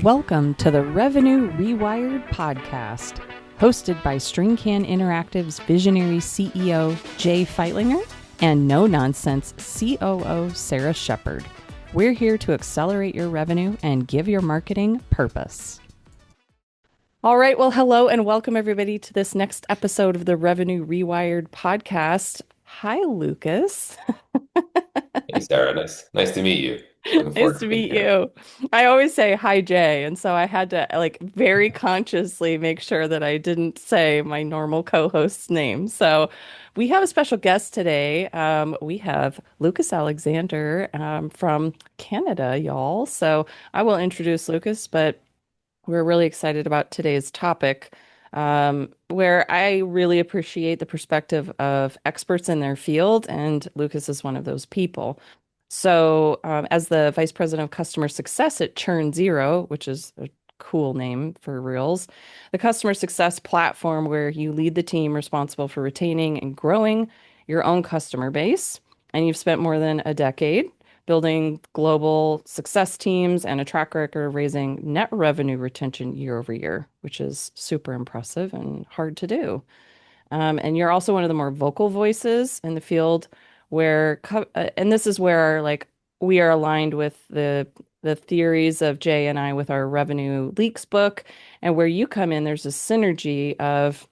Welcome to the Revenue Rewired podcast, hosted by StringCan Interactive's visionary CEO, Jay Feitlinger, and no-nonsense COO, Sarah Shepard. We're here to accelerate your revenue and give your marketing purpose. All right, well, hello and welcome everybody to this next episode of the Revenue Rewired podcast. Hi, Lucas. Hey Sarah, nice to meet you. Looking Nice forward to to being meet here. you. I always say hi, Jay, and so I had to very consciously make sure that I didn't say my normal co-host's name. So we have a special guest today. We have Lukas Alexander from Canada, y'all. So I will introduce Lucas, but we're really excited about today's topic, where I really appreciate the perspective of experts in their field, and Lucas is one of those people. So, as the Vice President of Customer Success at ChurnZero, which is a cool name for reals, the customer success platform where you lead the team responsible for retaining and growing your own customer base. And you've spent more than a decade building global success teams and a track record of raising net revenue retention year over year, which is super impressive and hard to do. And you're also one of the more vocal voices in the field and this is where we are aligned with the theories of Jay and I with our revenue leaks book, and where you come in, there's a synergy of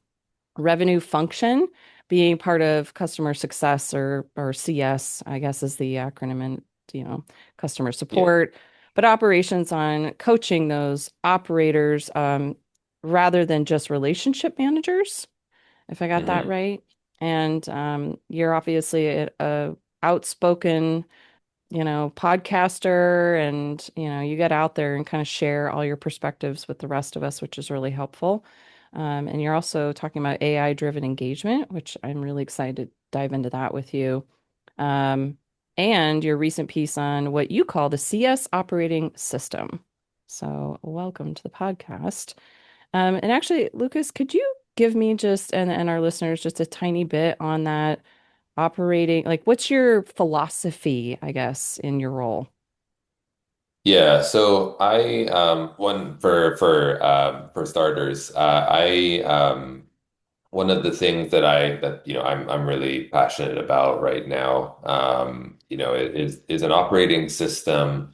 revenue function being part of customer success or CS, I guess is the acronym, and customer Yeah. support, but operations on coaching those operators rather than just relationship managers, if I got that hmm right. And you're obviously a outspoken, podcaster, and you get out there and kind of share all your perspectives with the rest of us, which is really helpful. And you're also talking about AI-driven engagement, which I'm really excited to dive into that with you. Um, and your recent piece on what you call the CS operating system. So, welcome to the podcast. And actually, Lucas, could you give me and our listeners just a tiny bit on that operating, like what's your philosophy, I guess, in your role? Yeah, so I one for starters, I one of the things that I'm really passionate about right now, is an operating system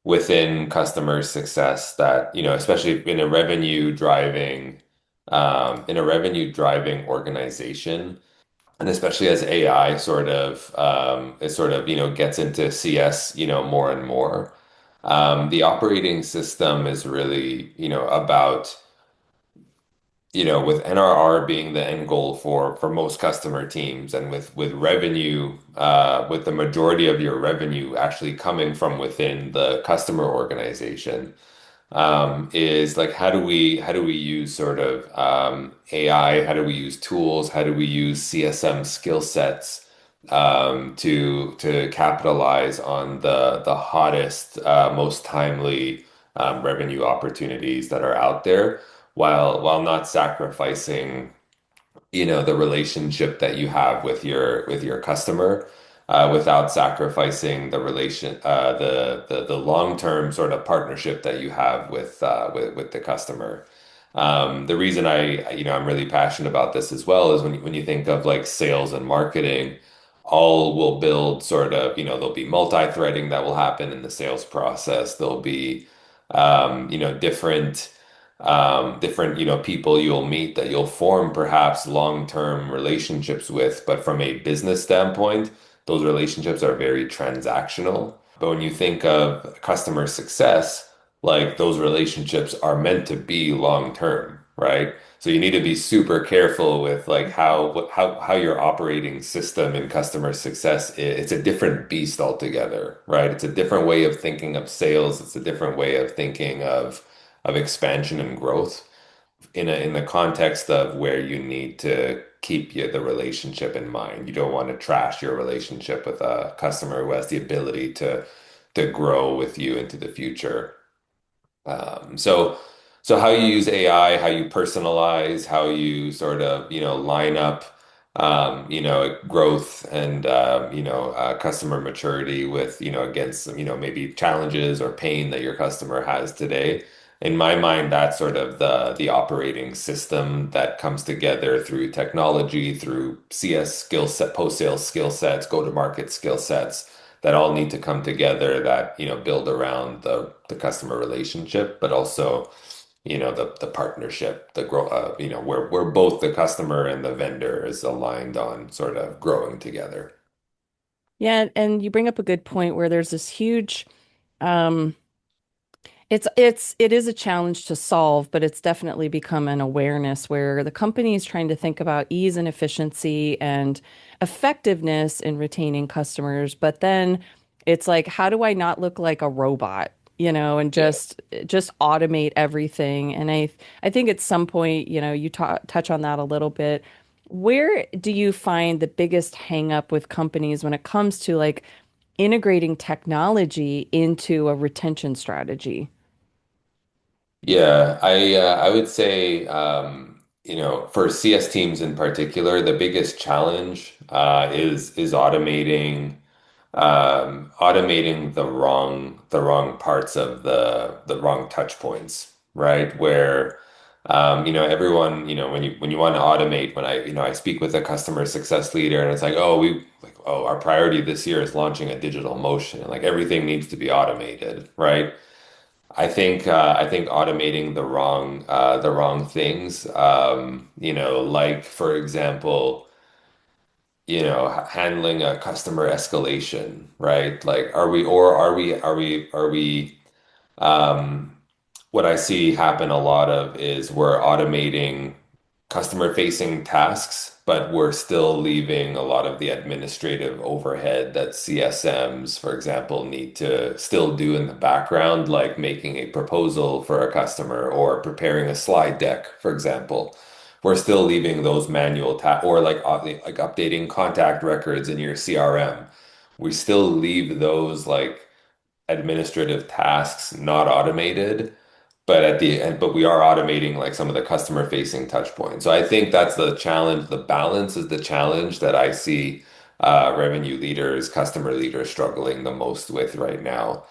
within customer success that, especially in a revenue driving organization. And especially as AI gets into CS, more and more, the operating system is really, about, with NRR being the end goal for most customer teams, and with revenue, with the majority of your revenue actually coming from within the customer organization, is like how do we use AI? How do we use tools? How do we use CSM skill sets to capitalize on the hottest, most timely revenue opportunities that are out there, while not sacrificing the relationship that you have with your customer, without sacrificing the long-term sort of partnership that you have with the customer. The reason I'm really passionate about this as well is when you think of like sales and marketing, all will build there'll be multi-threading that will happen in the sales process. There'll be different people you'll meet that you'll form perhaps long-term relationships with, but from a business standpoint, those relationships are very transactional. But when you think of customer success, like those relationships are meant to be long-term, right? So you need to be super careful with like how your operating system in customer success it's a different beast altogether, right? It's a different way of thinking of sales. It's a different way of thinking of expansion and growth in the context of where you need to keep the relationship in mind. You don't want to trash your relationship with a customer who has the ability to grow with you into the future. So how you use AI, how you personalize, how you line up growth and customer maturity with against maybe challenges or pain that your customer has today. In my mind, that's sort of the operating system that comes together through technology, through CS skill set, post-sales skill sets, go-to-market skill sets that all need to come together that build around the customer relationship, but also the partnership, the grow, where both the customer and the vendor is aligned on sort of growing together. Yeah, and you bring up a good point where there's this huge um it is a challenge to solve, but it's definitely become an awareness where the company is trying to think about ease and efficiency and effectiveness in retaining customers. But then it's like, how do I not look like a robot, and Yeah. just automate everything? And I think at some point, you ta touch on that a little bit. Where do you find the biggest hang up with companies when it comes to like integrating technology into a retention strategy? Yeah, I would say for CS teams in particular, the biggest challenge is automating the wrong parts of the wrong touch points, right? Where everyone, when you want to automate, when I speak with a customer success leader and it's like, oh, our priority this year is launching a digital motion and like everything needs to be automated, right? I think automating the wrong things, like for example, handling a customer escalation, right? Like, are we what I see happen a lot of is we're automating customer-facing tasks, but we're still leaving a lot of the administrative overhead that CSMs, for example, need to still do in the background, like making a proposal for a customer or preparing a slide deck, for example. We're still leaving those manual tasks or like updating contact records in your CRM. We still leave those like administrative tasks not automated, but at the end, but we are automating like some of the customer facing touch points. So I think that's the challenge. The balance is the challenge that I see revenue leaders, customer leaders struggling the most with right now.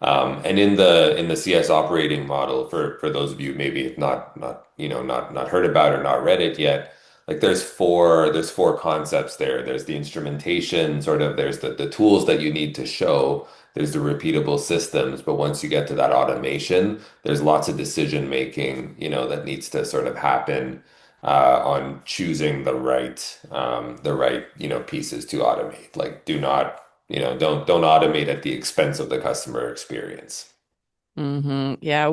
And in the CS operating model, for those of you maybe have not heard about or not read it yet, like there's four concepts there. There's the instrumentation, sort of there's the tools that you need to show, there's the repeatable systems, but once you get to that automation, there's lots of decision making, that needs to sort of happen on choosing the right pieces to automate. Like do not don't automate at the expense of the customer experience. Yeah,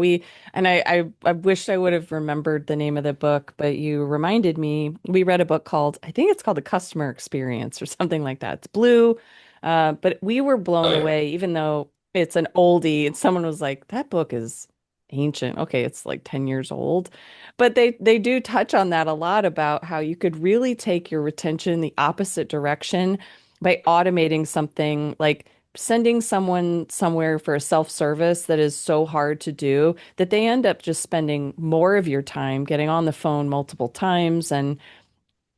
and I wish I would have remembered the name of the book, but you reminded me. We read a book called, I think it's called The Customer Experience or something like that. It's blue. But we were Oh blown yeah. away, even though it's an oldie, and someone was like, that book is ancient. Okay, it's like 10 years old. But they do touch on that a lot about how you could really take your retention in the opposite direction by automating something like sending someone somewhere for a self-service that is so hard to do that they end up just spending more of your time getting on the phone multiple times and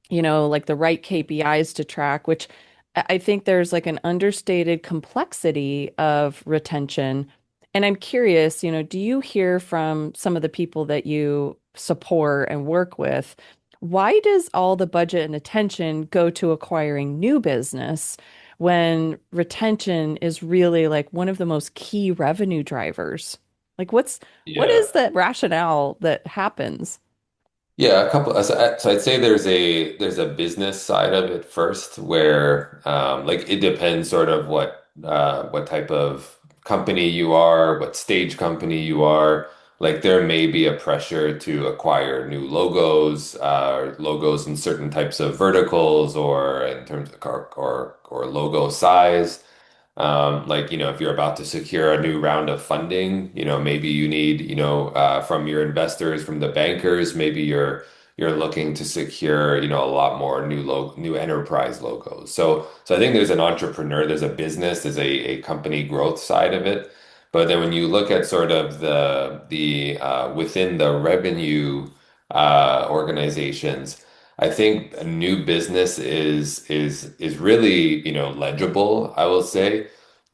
like the right KPIs to track, which I think there's like an understated complexity of retention. And I'm curious, do you hear from some of the people that you support and work with, why does all the budget and attention go to acquiring new business when retention is really like one of the most key revenue drivers? Like what Yeah. is the rationale that happens? Yeah, a couple. So I'd say there's a business side of it first, where like it depends sort of what type of company you are, what stage company you are. Like there may be a pressure to acquire new logos in certain types of verticals, or in terms of or logo size. Like, if you're about to secure a new round of funding, maybe you need, from your investors, from the bankers, maybe you're looking to secure, a lot more new enterprise logos. So I think there's an entrepreneur, there's a business, there's a company growth side of it. But then when you look at sort of the within the revenue organizations, I think a new business is really, legible, I will say.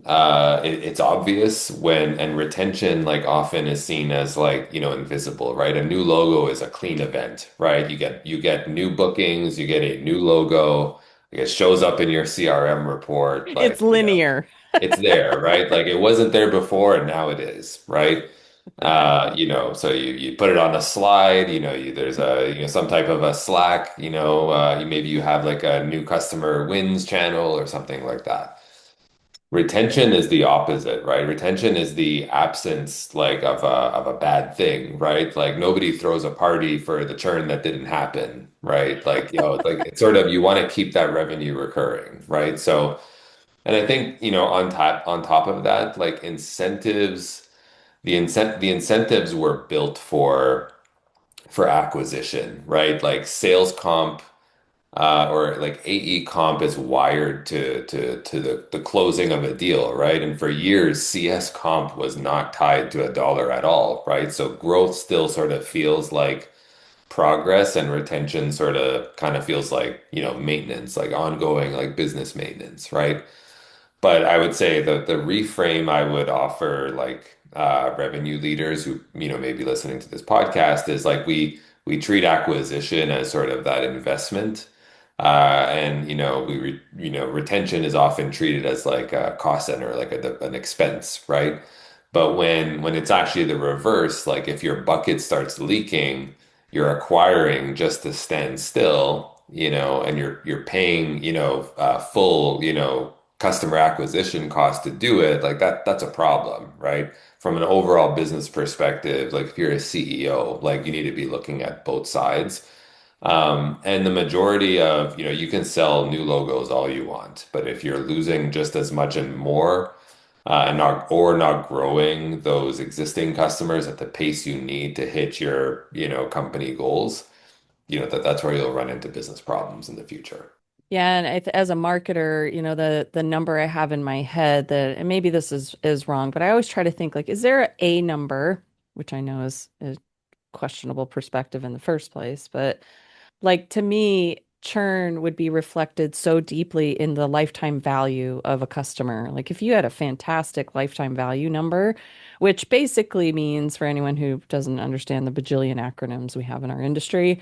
It's obvious when and retention like often is seen as like, invisible, right? A new logo is a clean event, right? You get new bookings, you get a new logo, it shows up in your CRM report, It's like, linear. it's there, right? Like it wasn't there before and now it is, right? So you put it on a slide, there's some type of a Slack, maybe you have like a new customer wins channel or something like that. Retention is the opposite, right? Retention is the absence like of a bad thing, right? Like nobody throws a party for the churn that didn't happen, right? Like, it's like it's sort of you want to keep that revenue recurring, right? So, and I think, on top of that, like the incentives were built for acquisition, right? Like sales comp or like AE comp is wired to the closing of a deal, right? And for years, CS comp was not tied to a dollar at all, right? So growth still sort of feels like progress and retention sort of kind of feels like, maintenance, like ongoing, like business maintenance, right? But I would say the reframe I would offer like revenue leaders who may be listening to this podcast is like we treat acquisition as sort of that investment, and retention is often treated as like a cost center, like an expense, right? But when it's actually the reverse, like if your bucket starts leaking, you're acquiring just to stand still, and you're paying, full, customer acquisition cost to do it, like that's a problem, right? From an overall business perspective, like if you're a CEO, like you need to be looking at both sides. And the majority of, you can sell new logos all you want, but if you're losing just as much and more, and not growing those existing customers at the pace you need to hit your, company goals, that's where you'll run into business problems in the future. Yeah, and as a marketer, the number I have in my head that, and maybe this is wrong, but I always try to think like, is there a number, which I know is a questionable perspective in the first place, but like to me, churn would be reflected so deeply in the lifetime value of a customer. Like if you had a fantastic lifetime value number, which basically means for anyone who doesn't understand the bajillion acronyms we have in our industry,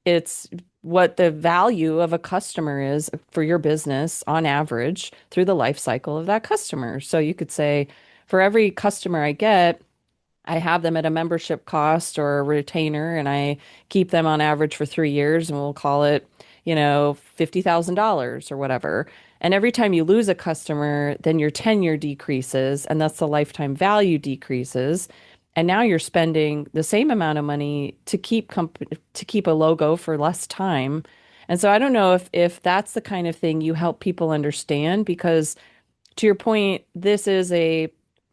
it's what the value of a customer is for your business on average through the life cycle of that customer. So you could say, for every customer I get, I have them at a membership cost or a retainer, and I keep them on average for 3 years, and we'll call it, $50,000 or whatever. And every time you lose a customer, then your tenure decreases, and that's the lifetime value decreases. And now you're spending the same amount of money to keep a logo for less time. And so I don't know if that's the kind of thing you help people understand, because to your point, this is a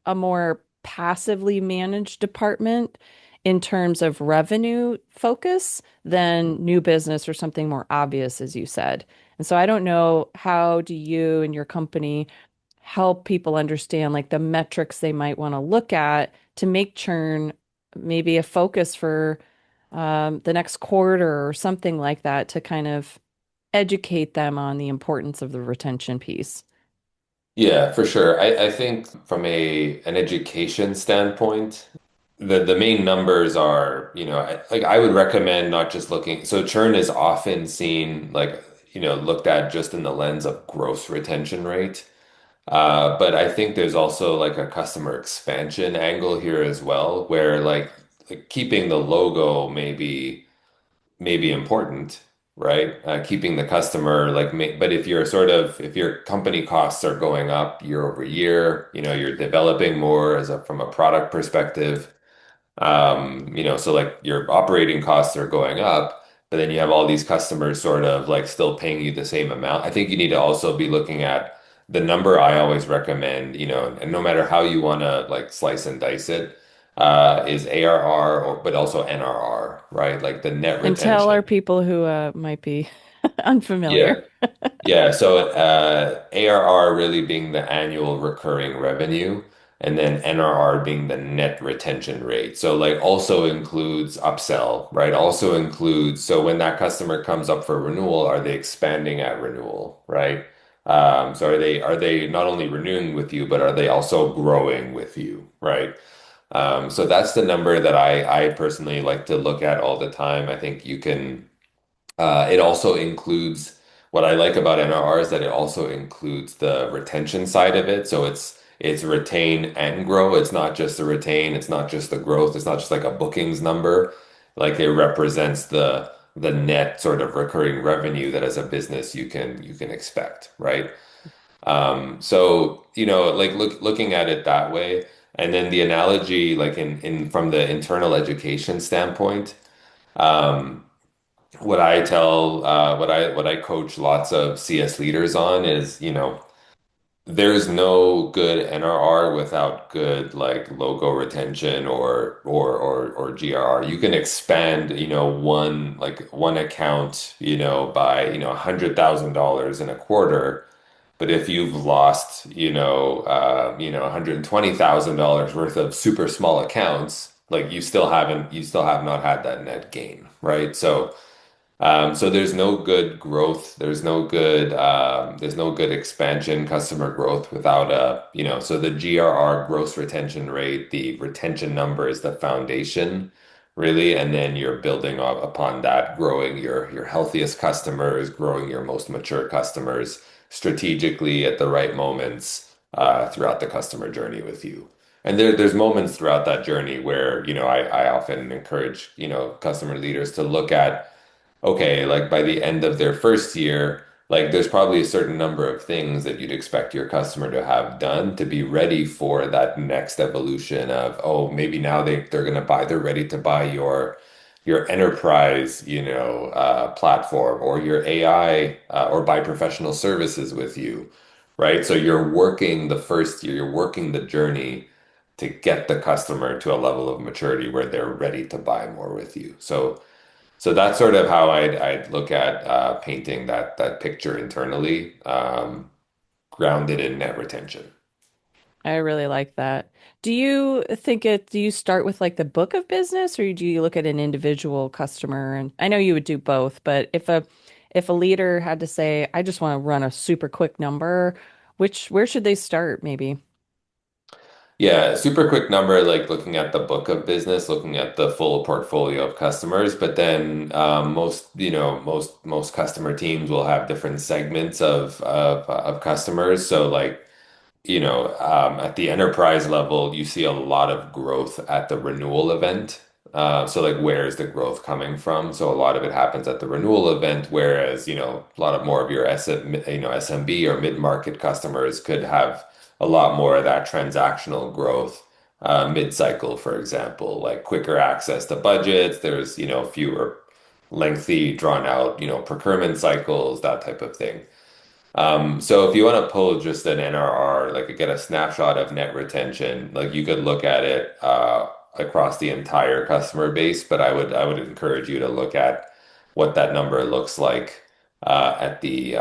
more passively managed department in terms of revenue focus than new business or something more obvious, as you said. And so I don't know, how do you and your company help people understand like the metrics they might want to look at to make churn maybe a focus for the next quarter or something like that, to kind of educate them on the importance of the retention piece. Yeah, for sure. I think from an education standpoint, the main numbers are, like I would recommend not just looking. So churn is often seen like, looked at just in the lens of gross retention rate. But I think there's also like a customer expansion angle here as well, where like keeping the logo may be important, right? Keeping the customer but if your company costs are going up year over year, you're developing more from a product perspective. So like your operating costs are going up, but then you have all these customers sort of like still paying you the same amount. I think you need to also be looking at the number I always recommend, and no matter how you want to like slice and dice it, is ARR but also NRR, right? Like the net And tell our retention. people who might be unfamiliar. Yeah. Yeah. So ARR really being the annual recurring revenue. and then NRR being the net retention rate. So like also includes upsell, right? Also includes, so when that customer comes up for renewal, are they expanding at renewal, right? So are they not only renewing with you, but are they also growing with you, right? So that's the number that I personally like to look at all the time. I think you can it also includes what I like about NRR is that it also includes the retention side of it. So it's retain and grow. It's not just the retain, it's not just the growth, it's not just like a bookings number. Like it represents the net sort of recurring revenue that as a business you can expect, right? So like looking at it that way, and then the analogy, like in from the internal education standpoint. Um, what I coach lots of CS leaders on is, there's no good NRR without good like logo retention or GRR. You can expand, one account, by, $100,000 in a quarter, but if you've lost, $120,000 worth of super small accounts, like you still have not had that net gain, right? So there's no good growth, there's no good expansion, customer growth without so the GRR, gross retention rate, the retention number is the foundation, really, and then you're building up upon that, growing your healthiest customers, growing your most mature customers strategically at the right moments throughout the customer journey with you. And there's moments throughout that journey where, I often encourage, customer leaders to look at, okay, like by the end of their first year, like there's probably a certain number of things that you'd expect your customer to have done to be ready for that next evolution of, oh, maybe now they're ready to buy your enterprise, platform or your AI, or buy professional services with you, right? So you're working the first year, you're working the journey to get the customer to a level of maturity where they're ready to buy more with you. So that's sort of how I'd look at painting that picture internally, grounded in net retention. I really like that. Do you start with like the book of business or do you look at an individual customer? And I know you would do both, but if a leader had to say, I just want to run a super quick number, where should they start maybe? Yeah, super quick number, like looking at the book of business, looking at the full portfolio of customers. But then most customer teams will have different segments of customers. So like at the enterprise level, you see a lot of growth at the renewal event. So like, where is the growth coming from? So a lot of it happens at the renewal event, whereas, a lot of more of your SMB or mid-market customers could have a lot more of that transactional growth, mid-cycle, for example, like quicker access to budgets. There's, fewer lengthy, drawn out, procurement cycles, that type of thing. So if you want to pull just an NRR, like get a snapshot of net retention, like you could look at it across the entire customer base, but I would encourage you to look at what that number looks like at the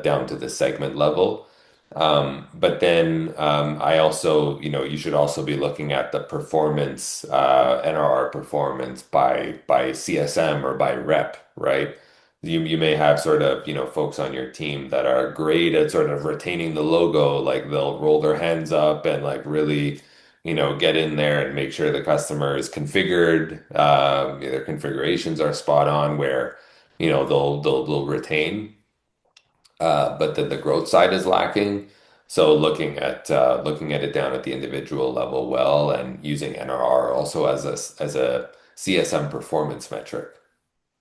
down to the segment level. But then I also, you should also be looking at the performance, NRR performance by CSM or by rep, right? You may have sort of, folks on your team that are great at sort of retaining the logo, like they'll roll their hands up and like really, get in there and make sure the customer is configured, their configurations are spot on where, they'll retain, but then the growth side is lacking. So looking at it down at the individual level well and using NRR also as a CSM performance metric.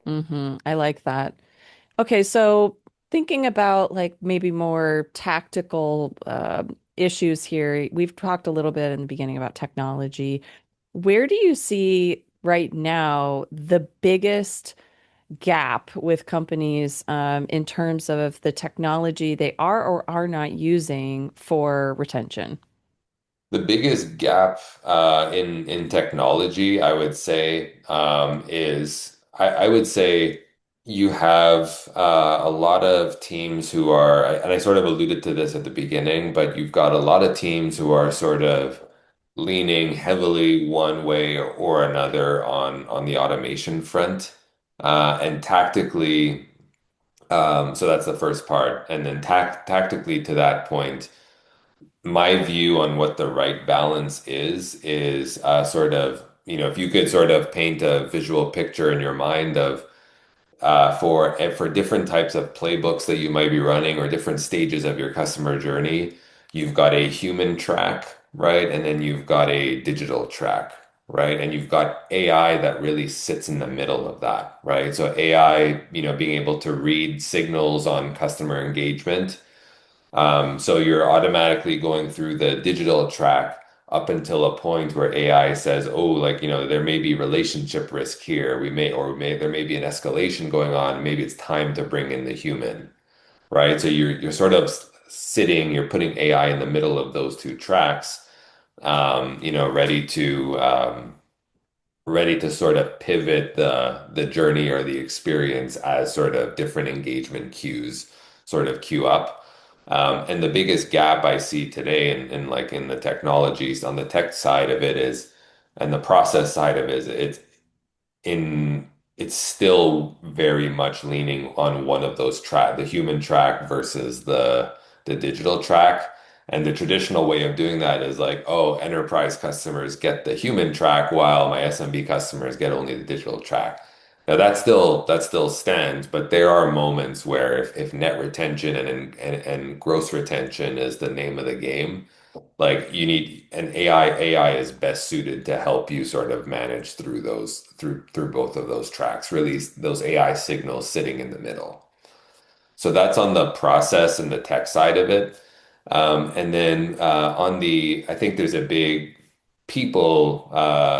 I like that. Okay, so thinking about like maybe more tactical issues here, we've talked a little bit in the beginning about technology. Where do you see right now the biggest gap with companies in terms of the technology they are or are not using for retention? The biggest gap in technology, I would say, is I would say. You have a lot of teams who are, and I sort of alluded to this at the beginning, but you've got a lot of teams who are sort of leaning heavily one way or another on the automation front, and tactically. So that's the first part, and then tactically to that point, my view on what the right balance is sort of, if you could sort of paint a visual picture in your mind of for different types of playbooks that you might be running or different stages of your customer journey, you've got a human track, right? And then you've got a digital track, right? And you've got AI that really sits in the middle of that, right? So AI, being able to read signals on customer engagement, so you're automatically going through the digital track up until a point where AI says, "Oh, like, there may be relationship risk here. There may be an escalation going on. Maybe it's time to bring in the human," right? So you're sort of you're putting AI in the middle of those two tracks, ready to sort of pivot the journey or the experience as sort of different engagement cues sort of queue up. And the biggest gap I see today in like in the technologies on the tech side of it is, and the process side of it is in it's still very much leaning on one of those track, the human track versus the digital track. And the traditional way of doing that is like, oh, enterprise customers get the human track while my SMB customers get only the digital track. Now that still stands, but there are moments where if net retention and gross retention is the name of the game, like you need an AI is best suited to help you sort of manage through both of those tracks, really those AI signals sitting in the middle. So that's on the process and the tech side of it. And then I think there's a big people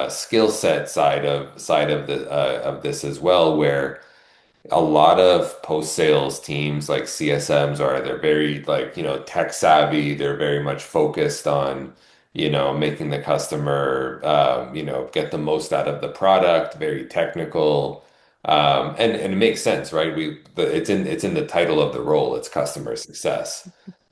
skill set side of this as well, where a lot of post-sales teams like CSMs they're very like, tech savvy. They're very much focused on, making the customer, get the most out of the product, very technical. And it makes sense, right? It's in the title of the role, it's customer success.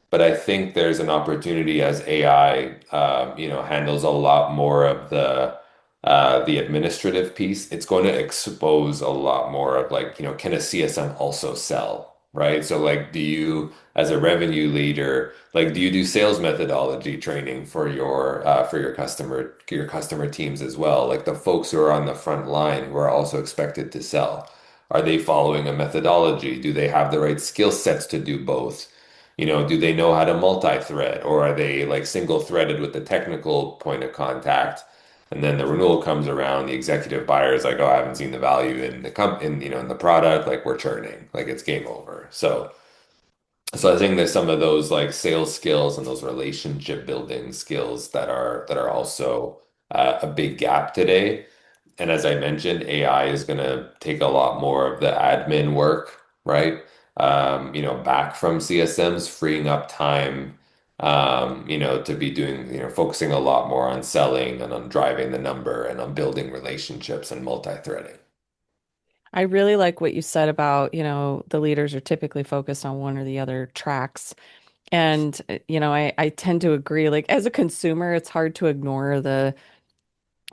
But I think there's an opportunity as AI, handles a lot more of the administrative piece. It's going to expose a lot more of like, can a CSM also sell, right? So like, as a revenue leader, like, do you do sales methodology training for your customer teams as well? Like the folks who are on the front line who are also expected to sell. Are they following a methodology? Do they have the right skill sets to do both? Do they know how to multi-thread, or are they like single-threaded with the technical point of contact? And then the renewal comes around, the executive buyer is like, "Oh, I haven't seen the value in in the product, like we're churning, like it's game over." So I think there's some of those like sales skills and those relationship building skills that are also a big gap today. And as I mentioned, AI is going to take a lot more of the admin work, right? Back from CSMs, freeing up time, to be doing, focusing a lot more on selling and on driving the number and on building relationships and multi-threading. I really like what you said about, the leaders are typically focused on one or the other tracks. And, I tend to agree. Like as a consumer, it's hard to ignore the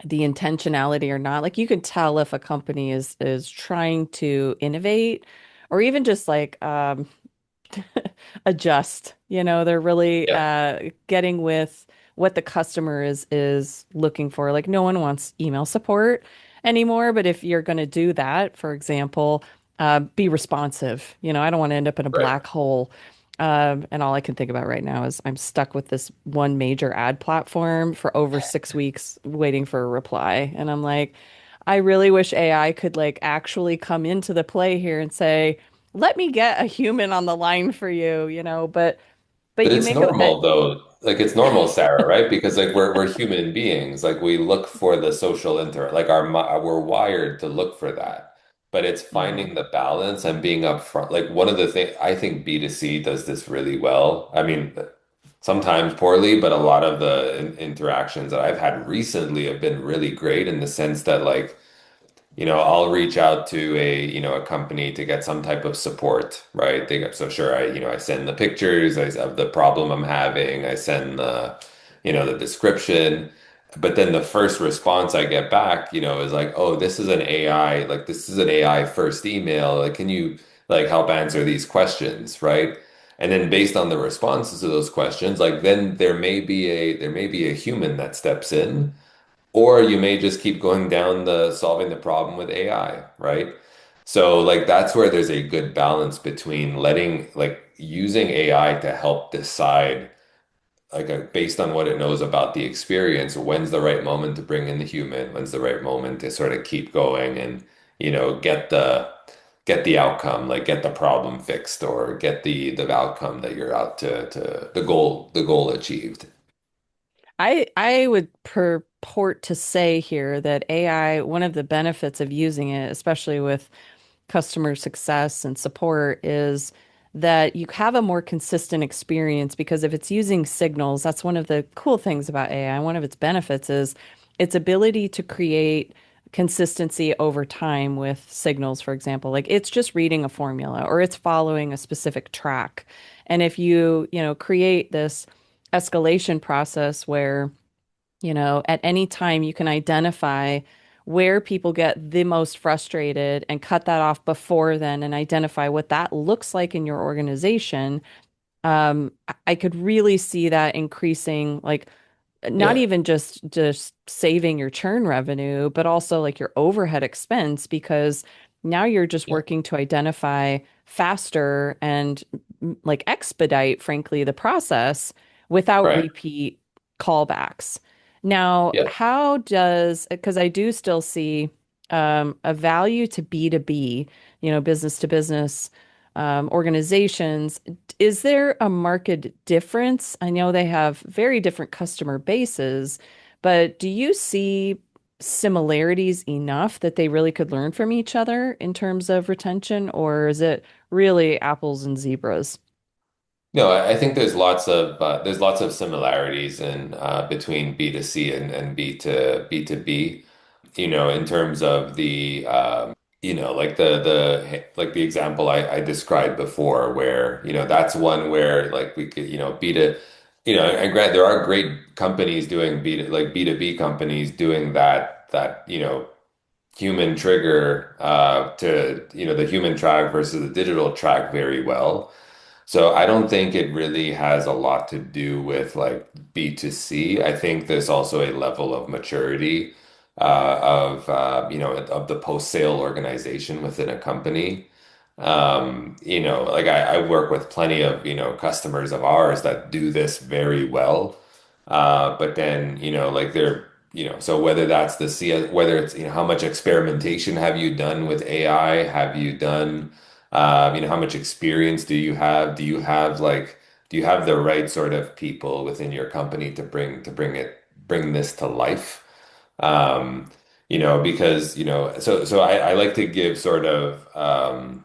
intentionality or not. Like you can tell if a company is trying to innovate or even just like adjust. They're really Yeah, getting with what the customer is looking for. Like no one wants email support anymore, but if you're going to do that, for example, be responsive. I don't want to end up in a right. black hole. And all I can think about right now is I'm stuck with this one major ad platform for over 6 weeks waiting for a reply. And I'm like, I really wish AI could like actually come into the play here and say, let me get a human on the line for you, but But you it's make a normal though. Like it's normal, Sarah, right? Because like we're human beings. Like we look for the social like we're wired to look for that. But it's yeah. finding the balance and being upfront. Like one of the things I think B2C does this really well. I mean, sometimes poorly, but a lot of the interactions that I've had recently have been really great in the sense that like I'll reach out to a company to get some type of support, right? So sure, I send the pictures of the problem I'm having. I send the description. But then the first response I get back, is like, oh, this is an AI, like this is an AI first email. Like, can you like help answer these questions, right? And then based on the responses to those questions, like then there may be a human that steps in, or you may just keep going down the solving the problem with AI, right? So like that's where there's a good balance between letting like using AI to help decide based on what it knows about the experience, when's the right moment to bring in the human, when's the right moment to sort of keep going and get the outcome, like get the problem fixed or get the outcome that you're out to the goal achieved. I would purport to say here that AI, one of the benefits of using it, especially with customer success and support, is that you have a more consistent experience because if it's using signals, that's one of the cool things about AI. One of its benefits is its ability to create consistency over time with signals, for example. Like it's just reading a formula or it's following a specific track. And if you create this escalation process where at any time you can identify where people get the most frustrated and cut that off before then and identify what that looks like in your organization. I could really see that increasing, like not Yeah, even just saving your churn revenue, but also like your overhead expense because now you're just yeah, working to identify faster and like expedite, frankly, the process without right. repeat callbacks. Now, Yeah. how does, because I do still see a value to B2B, business to business organizations. Is there a market difference? I know they have very different customer bases, but do you see similarities enough that they really could learn from each other in terms of retention, or is it really apples and zebras? No, I think there's lots of similarities in between B2C and B2B, in terms of the example I described before, where that's one where like we could B to and grant there are great companies doing B2B companies doing that human trigger to the human track versus the digital track very well. So I don't think it really has a lot to do with like B2C. I think there's also a level of maturity of the post-sale organization within a company. Like I work with plenty of customers of ours that do this very well. But then like so whether that's the CS, whether it's how much experimentation have you done with AI? Have you done how much experience do you have? Do you have the right sort of people within your company to bring this to life? Because so I like to give sort of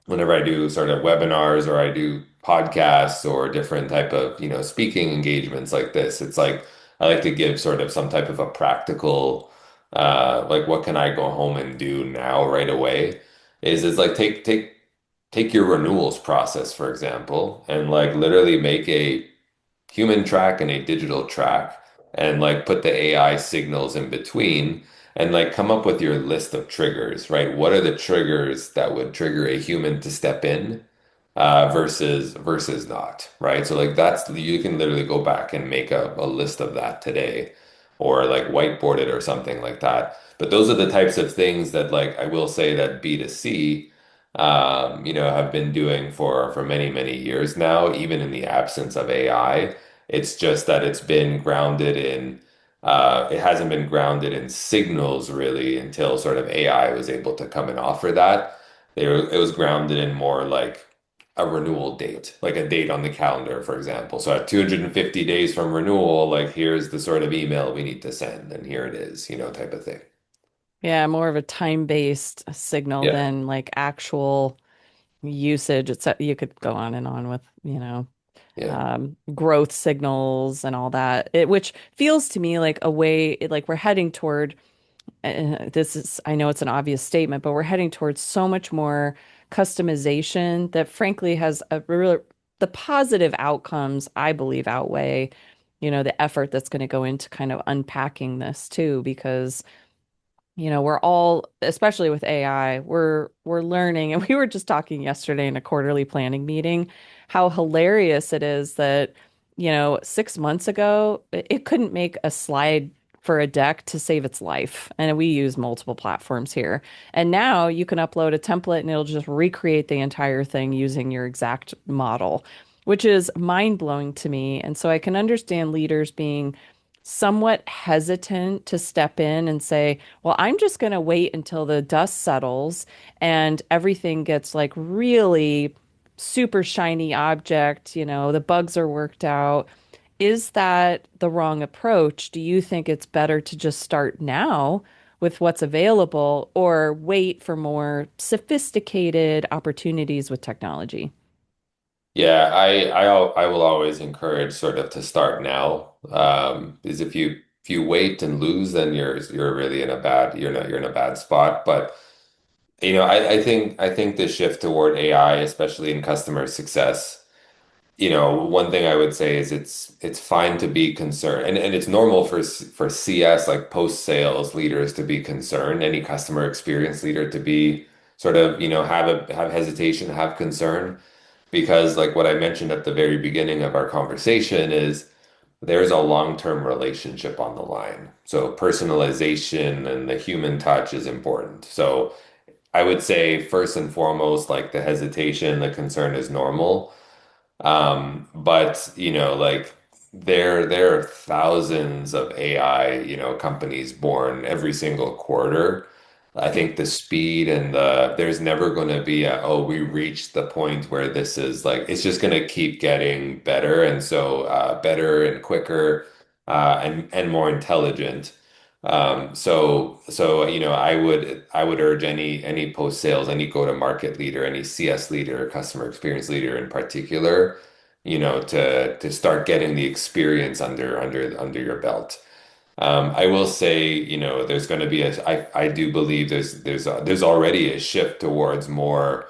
whenever I do sort of webinars or I do podcasts or different type of speaking engagements like this, it's like I like to give sort of some type of a practical like what can I go home and do now right away is like take your renewals process, for example, and like literally make a human track and a digital track and like put the AI signals in between and like come up with your list of triggers, right? What are the triggers that would trigger a human to step in versus not, right? So like that's you can literally go back and make a list of that today or like whiteboard it or something like that. But those are the types of things that like I will say that B2C have been doing for many, many years now, even in the absence of AI. It's just that it hasn't been grounded in signals really until sort of AI was able to come and offer that. It was grounded in more like a renewal date, like a date on the calendar, for example. So at 250 days from renewal, like here's the sort of email we need to send, and here it is, type of thing. Yeah, more of a time-based signal Yeah, than like actual usage. It's you could go on and on with, yeah, growth signals and all that, which feels to me like a way, like we're heading toward this is, I know it's an obvious statement, but we're heading towards so much more customization that frankly has a real, the positive outcomes, I believe, outweigh, the effort that's going to go into kind of unpacking this too, because we're all, especially with AI, we're learning, and we were just talking yesterday in a quarterly planning meeting, how hilarious it is that, 6 months ago, it couldn't make a slide for a deck to save its life. And we use multiple platforms here. And now you can upload a template and it'll just recreate the entire thing using your exact model, which is mind-blowing to me. And so I can understand leaders being somewhat hesitant to step in and say, well, I'm just going to wait until the dust settles and everything gets like really super shiny object, the bugs are worked out. Is that the wrong approach? Do you think it's better to just start now with what's available or wait for more sophisticated opportunities with technology? Yeah, I will always encourage sort of to start now. Is if you wait and lose, then you're really in a bad you're in a bad spot. But I think the shift toward AI, especially in customer success, one thing I would say is it's fine to be concerned, and it's normal for CS like post sales leaders to be concerned, any customer experience leader to be sort of have hesitation, have concern. Because like what I mentioned at the very beginning of our conversation is there's a long-term relationship on the line. So personalization and the human touch is important. So I would say first and foremost, like the hesitation, the concern is normal. But like there are thousands of AI, companies born every single quarter. I think the speed and there's never going to be we reached the point where this is like it's just going to keep getting better and so better and quicker and more intelligent. I would urge any post sales, any go to market leader, any CS leader, customer experience leader in particular, to start getting the experience under your belt. I will say, there's going to be I do believe there's already a shift towards more,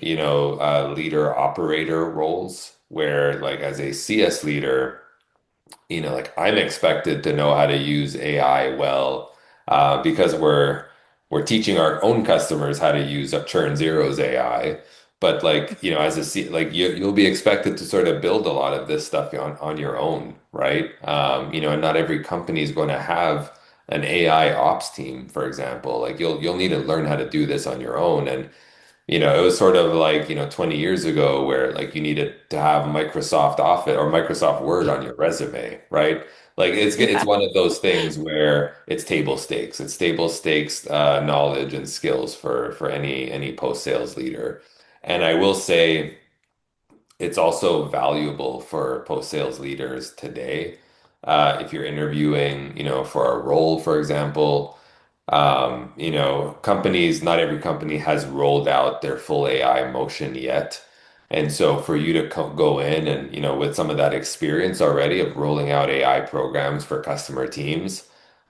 leader operator roles where like as a CS leader, like I'm expected to know how to use AI well, because we're teaching our own customers how to use ChurnZero's AI. But like, as a like you'll be expected to sort of build a lot of this stuff on your own, right? And not every company is going to have an AI ops team, for example. Like you'll need to learn how to do this on your own. And it was sort of like, 20 years ago where like you needed to have Microsoft Office or Microsoft Word on your resume, right? Like it's Yeah. one of those things where it's table stakes. It's table stakes knowledge and skills for any post sales leader. And I will say it's also valuable for post sales leaders today. If you're interviewing, for a role, for example. Companies, not every company has rolled out their full AI motion yet. And so for you to go in and, with some of that experience already of rolling out AI programs for customer teams,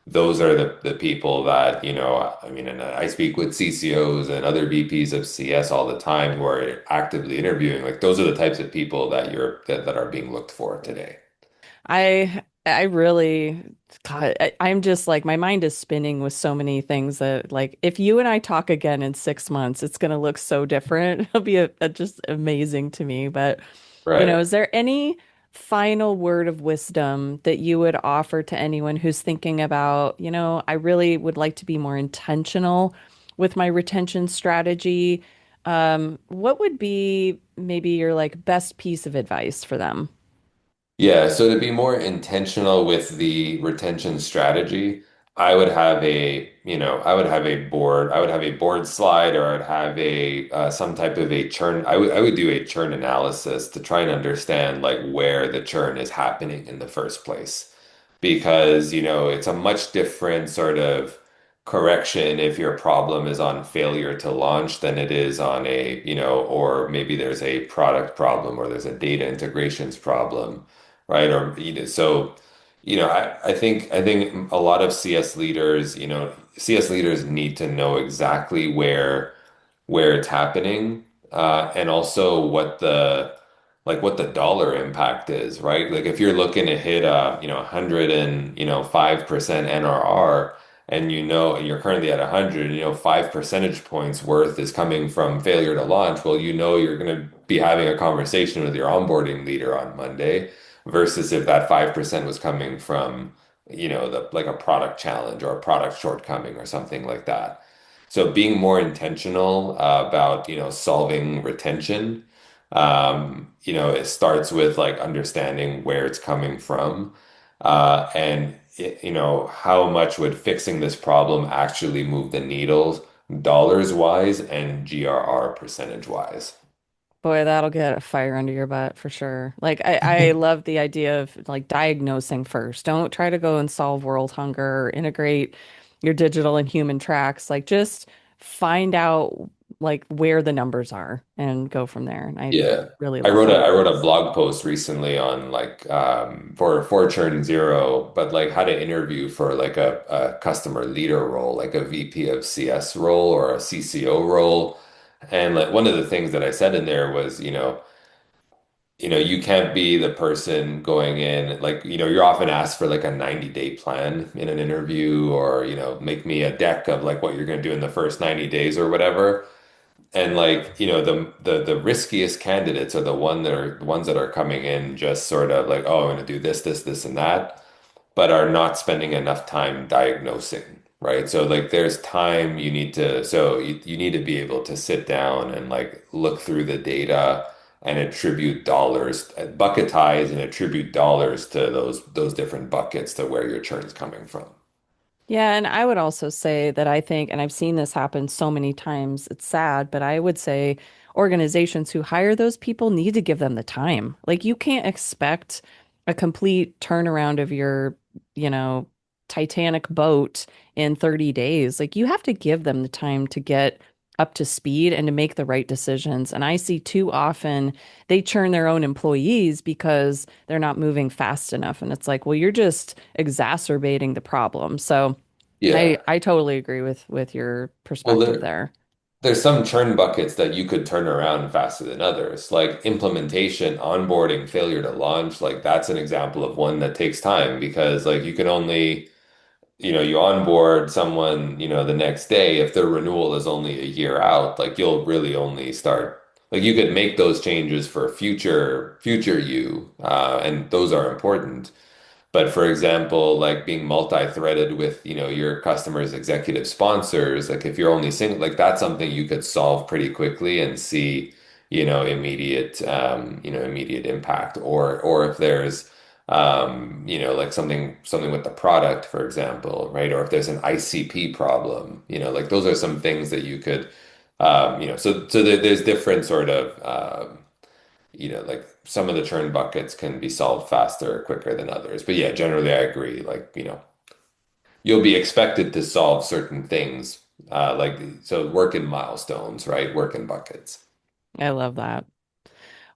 those are the people that, I mean, and I speak with CCOs and other VPs of CS all the time who are actively interviewing. Like those are the types of people that are being looked for today. I really, God, I'm just like my mind is spinning with so many things that like if you and I talk again in 6 months, it's gonna look so different. It'll be just amazing to me. But Right. is there any final word of wisdom that you would offer to anyone who's thinking about, I really would like to be more intentional with my retention strategy? What would be maybe your like best piece of advice for them? Yeah, so to be more intentional with the retention strategy, I would have a board slide, or I'd have a some type of a churn. I would do a churn analysis to try and understand like where the churn is happening in the first place. Because, it's a much different sort of correction if your problem is on failure to launch than it is on or maybe there's a product problem or there's a data integrations problem, right? Or I think a lot of CS leaders, CS leaders need to know exactly where it's happening, and also what the dollar impact is, right? Like if you're looking to hit 105% NRR, and you're currently at 100, 5 percentage points worth is coming from failure to launch. Well, you're going to be having a conversation with your onboarding leader on Monday, versus if that 5% was coming from, like a product challenge or a product shortcoming or something like that. So being more intentional about, solving retention, it starts with like understanding where it's coming from, and how much would fixing this problem actually move the needle dollars wise and GRR percentage wise. Boy, that'll get a fire under your butt for sure. Like I love the idea of like diagnosing first. Don't try to go and solve world hunger or integrate your digital and human tracks. Like just find out like where the numbers are and go from there. And I Yeah. really I love wrote a that I wrote a advice. blog post recently on like for ChurnZero, but like how to interview for like a customer leader role, like a VP of CS role or a CCO role. And like one of the things that I said in there was, you can't be the person going in, like, you're often asked for like a 90-day plan in an interview, or, make me a deck of like what you're going to do in the first 90 days or whatever. And like, the riskiest candidates are the ones that are coming in just sort of like, oh, I'm going to do this, this, this, and that, but are not spending enough time diagnosing, right? So like there's time you need to be able to sit down and like look through the data and attribute dollars, bucketize and attribute dollars to those different buckets to where your churn's coming from. Yeah, and I would also say that I think, and I've seen this happen so many times, it's sad, but I would say organizations who hire those people need to give them the time. Like you can't expect a complete turnaround of your, you know, Titanic boat in 30 days. Like you have to give them the time to get up to speed and to make the right decisions. And I see too often they churn their own employees because they're not moving fast enough. And it's like, well, you're just exacerbating the problem. So I Yeah. I totally agree with your Well, perspective there. there's some churn buckets that you could turn around faster than others, like implementation, onboarding, failure to launch. Like that's an example of one that takes time, because like you can only, you onboard someone, the next day. If their renewal is only a year out, like you'll really only start, like you could make those changes for future you, and those are important. But for example, like being multi-threaded with, your customers' executive sponsors, like if you're only single, like that's something you could solve pretty quickly and see, immediate impact. Or if there's, like something with the product, for example, right? Or if there's an ICP problem, like those are some things that you could, there's different sort of, like some of the churn buckets can be solved faster or quicker than others. But yeah, generally I agree. Like, you'll be expected to solve certain things, so work in milestones, right? Work in buckets. I love that.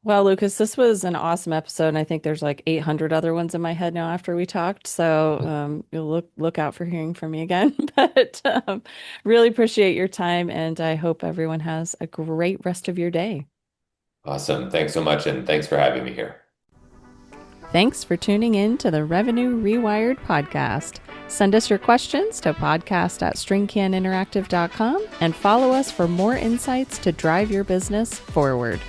Well, Lucas, this was an awesome episode, and I think there's like 800 other ones in my head now after we talked. So you'll look out for hearing from me again. But really appreciate your time, and I hope everyone has a great rest of your day. Awesome. Thanks so much, and thanks for having me here. Thanks for tuning in to the Revenue Rewired podcast. Send us your questions to podcast@stringcaninteractive.com and follow us for more insights to drive your business forward.